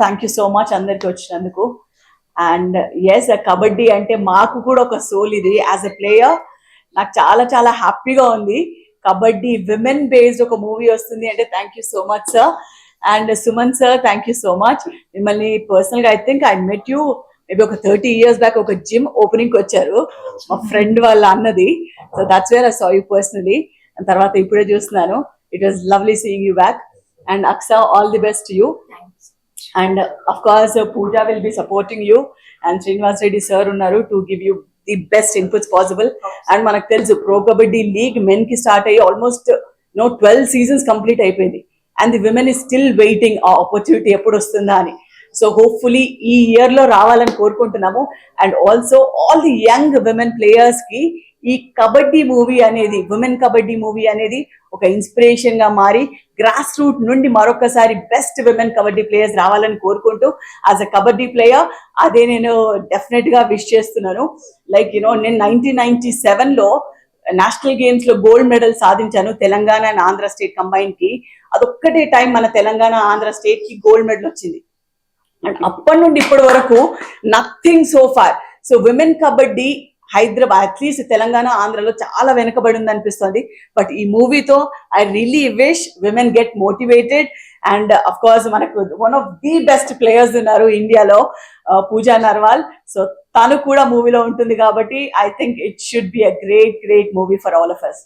Thank you so much అందరికి వచ్చినందుకు. And yes, kabaddi అంటే మాకు కూడా ఒక సోల్. ఇది యాజ్ ఎ ప్లేయర్ నాకు చాలా చాలా హ్యాపీగా ఉంది. కబడ్డీ విమెన్ బేస్డ్ ఒక మూవీ వస్తుంది అంటే thank you so much sir. And Suman sir, thank you so much. మిమ్మల్ని పర్సనల్ గా I think I met you maybe ఒక 30 years బ్యాక్ ఒక జిమ్ ఓపెనింగ్ కి వచ్చారు మా ఫ్రెండ్ వాళ్ళ అన్నది. So that's where I saw you personally. తర్వాత ఇప్పుడే చూస్తున్నాను. It was lovely seeing you back. And Aksa, all the best you. And of course, Pooja will be supporting you, and Srinivas Reddy sir unnaru to give you the best inputs possible. And manaku telusu Pro Kabaddi League men ki start ayi almost 12 seasons complete అయిపోయింది, and the women is still waiting ఆ opportunity ఎప్పుడు వస్తుందా అని. So hopefully ఈ year లో రావాలని కోరుకుంటున్నాము. And also all the young women players కి ఈ కబడ్డీ మూవీ అనేది, విమెన్ కబడ్డీ మూవీ అనేది ఒక ఇన్స్పిరేషన్ గా మారి గ్రాస్ రూట్ నుండి మరొకసారి బెస్ట్ విమెన్ కబడ్డీ ప్లేయర్స్ రావాలని కోరుకుంటూ, యాజ్ అ కబడ్డీ ప్లేయర్ అదే నేను డెఫినెట్ గా విష్ చేస్తున్నాను. లైక్ నేను 1997 లో నేషనల్ గేమ్స్ లో గోల్డ్ మెడల్ సాధించాను Telangana and Andhra state combine కి. అదొక్కటే టైం మన తెలంగాణ ఆంధ్ర స్టేట్ కి గోల్డ్ మెడల్ వచ్చింది. అండ్ అప్పటి నుండి ఇప్పటి వరకు nothing so far. So women kabaddi Hyderabad, at least Telangana ఆంధ్రలో చాలా వెనుకబడి ఉంది అనిపిస్తుంది. బట్ ఈ మూవీతో I really wish women get motivated. And of course మనకు one of the best players ఉన్నారు ఇండియాలో, పూజా నర్వాల్. సో తను కూడా మూవీలో ఉంటుంది కాబట్టి I think it should be a great movie for all of us.